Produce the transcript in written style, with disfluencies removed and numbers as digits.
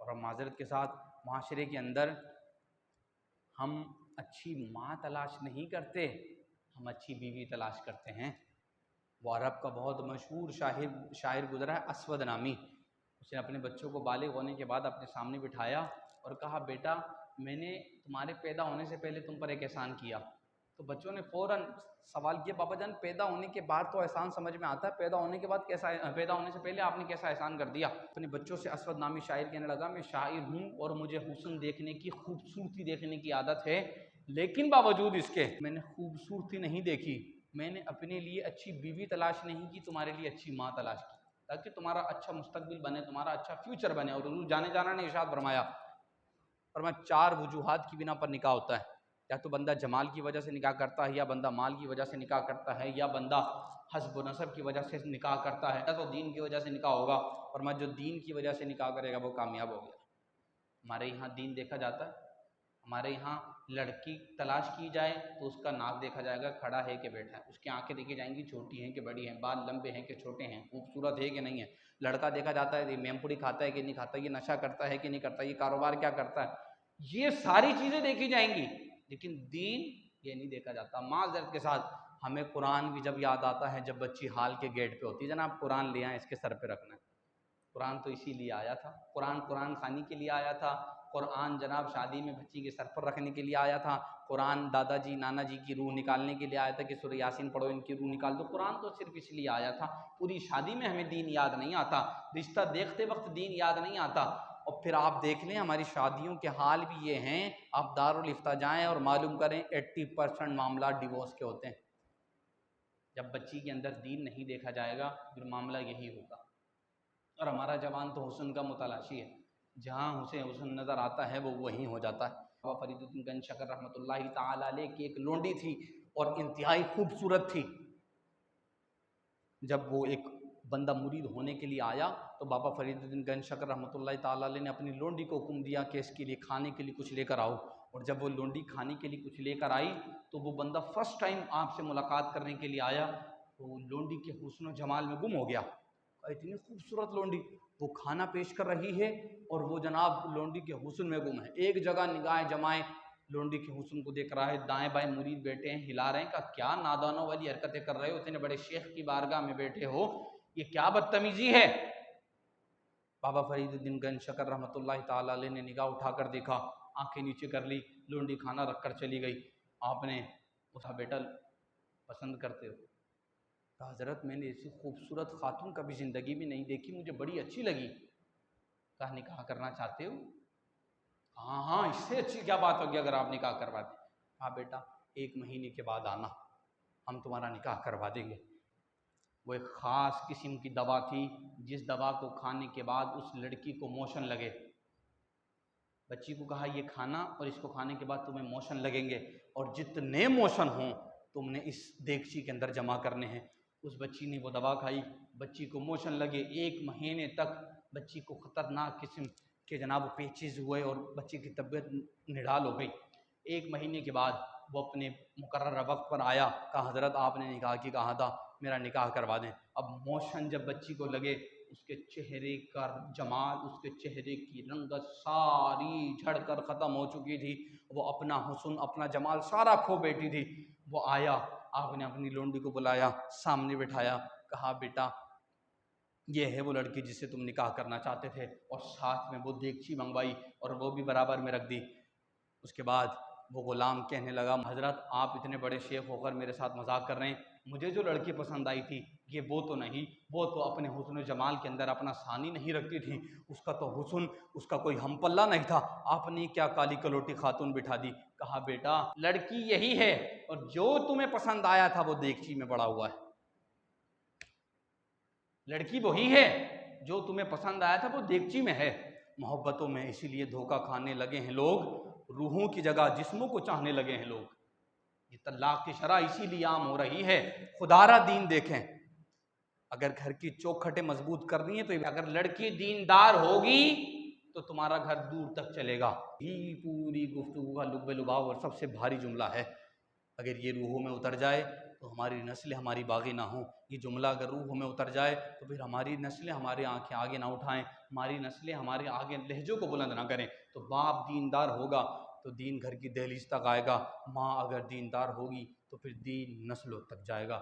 और माजरत के साथ माशरे के अंदर हम अच्छी माँ तलाश नहीं करते, हम अच्छी बीवी तलाश करते हैं। वो अरब का बहुत मशहूर शायर गुजरा है, अस्वद नामी। उसने अपने बच्चों को बालिग होने के बाद अपने सामने बिठाया और कहा, बेटा मैंने तुम्हारे पैदा होने से पहले तुम पर एक एहसान किया। तो बच्चों ने फ़ौरन सवाल किया, पापा जान पैदा होने के बाद तो एहसान समझ में आता है, पैदा होने के बाद कैसा, पैदा होने से पहले आपने कैसा एहसान कर दिया। अपने बच्चों से अस्वद नामी शायर कहने लगा, मैं शायर हूँ और मुझे हुस्न देखने की, खूबसूरती देखने की आदत है, लेकिन बावजूद इसके मैंने खूबसूरती नहीं देखी, मैंने अपने लिए अच्छी बीवी तलाश नहीं की, तुम्हारे लिए अच्छी माँ तलाश की, ताकि तुम्हारा अच्छा मुस्तकबिल बने, तुम्हारा अच्छा फ्यूचर बने। और हुजूर जाने जाना ने इरशाद फरमाया, 4 वजूहात की बिना पर निकाह होता है, या तो बंदा जमाल की वजह से निकाह करता है, या बंदा माल की वजह से निकाह करता है, या बंदा हस्ब नसब की वजह से निकाह करता है, या तो दीन की वजह से निकाह होगा। और जो दीन की वजह से निकाह करेगा वो कामयाब हो गया। हमारे यहाँ दीन देखा जाता है, हमारे यहाँ लड़की तलाश की जाए तो उसका नाक देखा जाएगा, खड़ा है कि बैठा है, उसकी आंखें देखी जाएंगी, छोटी हैं कि बड़ी हैं, बाल लंबे हैं कि छोटे हैं, खूबसूरत है कि नहीं है। लड़का देखा जाता है, ये मेमपुड़ी खाता है कि नहीं खाता, ये नशा करता है कि नहीं करता, ये कारोबार क्या करता है, ये सारी चीज़ें देखी जाएंगी, लेकिन दीन ये नहीं देखा जाता। माज़रत के साथ हमें कुरान भी जब याद आता है जब बच्ची हाल के गेट पे होती है, जनाब कुरान ले आए, इसके सर पे रखना है। कुरान तो इसीलिए आया था, कुरान खानी के लिए आया था, कुरान जनाब शादी में बच्ची के सर पर रखने के लिए आया था, कुरान दादाजी नाना जी की रूह निकालने के लिए आया था कि सूरह यासीन पढ़ो इनकी रूह निकाल दो। कुरान तो सिर्फ इसलिए आया था। पूरी शादी में हमें दीन याद नहीं आता, रिश्ता देखते वक्त दीन याद नहीं आता। और फिर आप देख लें हमारी शादियों के हाल भी ये हैं, आप दारुल इफ्ता जाएँ और मालूम करें 80% मामला डिवोर्स के होते हैं। जब बच्ची के अंदर दीन नहीं देखा जाएगा फिर मामला यही होगा। और हमारा जवान तो हुस्न का मुतलाशी है, जहाँ उसे हुस्न नज़र आता है वो वहीं हो जाता है। बाबा फरीदुद्दीन गंज शकर रहमतुल्लाहि ताला अलैह की एक लोंडी थी और इंतहाई खूबसूरत थी। जब वो एक बंदा मुरीद होने के लिए आया तो बाबा फरीदुद्दीन गंज शकर रहमतुल्लाहि ताला अलैह ने अपनी लोंडी को हुक्म दिया कि इसके लिए खाने के लिए कुछ लेकर आओ। और जब वो लोंडी खाने के लिए कुछ लेकर आई तो वो बंदा फर्स्ट टाइम आपसे मुलाकात करने के लिए आया तो लोंडी के हुस्न जमाल में गुम हो गया। इतनी खूबसूरत लोंडी, वो खाना पेश कर रही है और वो जनाब लोंडी के हुस्न में गुम है। एक जगह निगाहें जमाए लोंडी के हुस्न को देख रहा है, दाएं बाएं मुरीद बैठे हैं, हिला रहे हैं, का क्या नादानों वाली हरकतें कर रहे हो, इतने बड़े शेख की बारगाह में बैठे हो, ये क्या बदतमीजी है। बाबा फरीदुद्दीन गंज शकर रहमतुल्लाहि ताला अलैह ने निगाह उठाकर देखा, आंखें नीचे कर ली, लोंडी खाना रखकर चली गई। आपने उसका बेटा पसंद करते हो? कहा हज़रत मैंने ऐसी खूबसूरत खातून कभी ज़िंदगी में नहीं देखी, मुझे बड़ी अच्छी लगी। कहा निकाह करना चाहते हो? हाँ हाँ, इससे अच्छी क्या बात होगी अगर आप निकाह करवा दें। हाँ बेटा 1 महीने के बाद आना, हम तुम्हारा निकाह करवा देंगे। वो एक ख़ास किस्म की दवा थी, जिस दवा को खाने के बाद उस लड़की को मोशन लगे। बच्ची को कहा ये खाना और इसको खाने के बाद तुम्हें मोशन लगेंगे और जितने मोशन हों तुमने इस देगची के अंदर जमा करने हैं। उस बच्ची ने वो दवा खाई, बच्ची को मोशन लगे। 1 महीने तक बच्ची को ख़तरनाक किस्म के जनाब पेचिस हुए और बच्ची की तबीयत निढाल हो गई। 1 महीने के बाद वो अपने मुकर्रर वक्त पर आया, कहा हज़रत आपने निकाह की कहा था, मेरा निकाह करवा दें। अब मोशन जब बच्ची को लगे, उसके चेहरे का जमाल, उसके चेहरे की रंगत सारी झड़कर ख़त्म हो चुकी थी, वो अपना हुस्न अपना जमाल सारा खो बैठी थी। वो आया, आपने अपनी लोंडी को बुलाया, सामने बिठाया, कहा बेटा ये है वो लड़की जिससे तुम निकाह करना चाहते थे, और साथ में वो देगची मंगवाई और वो भी बराबर में रख दी। उसके बाद वो ग़ुलाम कहने लगा हज़रत आप इतने बड़े शेख होकर मेरे साथ मजाक कर रहे हैं, मुझे जो लड़की पसंद आई थी ये वो तो नहीं, वो तो अपने हुस्न जमाल के अंदर अपना सानी नहीं रखती थी, उसका तो हुस्न उसका कोई हम पल्ला नहीं था, आपने क्या काली कलोटी खातून बिठा दी। कहा बेटा लड़की यही है और जो तुम्हें पसंद आया था वो देगची में पड़ा हुआ है। लड़की वही है जो तुम्हें पसंद आया था वो देगची में है। मोहब्बतों में इसीलिए धोखा खाने लगे हैं लोग, रूहों की जगह जिस्मों को चाहने लगे हैं लोग। ये तलाक की शरह इसीलिए आम हो रही है। खुदारा दीन देखें, अगर घर की चौखटें मजबूत करनी है तो अगर लड़की दीनदार होगी तो तुम्हारा घर दूर तक चलेगा। ये पूरी गुफ्तगू का लुब्बे लुभाव और सबसे भारी जुमला है। अगर ये रूहों में उतर जाए तो हमारी नस्लें हमारी बागी ना हों। ये जुमला अगर रूह में उतर जाए तो फिर हमारी नस्लें हमारे आंखें आगे ना उठाएं, हमारी नस्लें हमारे आगे लहजों को बुलंद ना करें। तो बाप दीनदार होगा तो दीन घर की दहलीज तक आएगा, माँ अगर दीनदार होगी तो फिर दीन नस्लों तक जाएगा।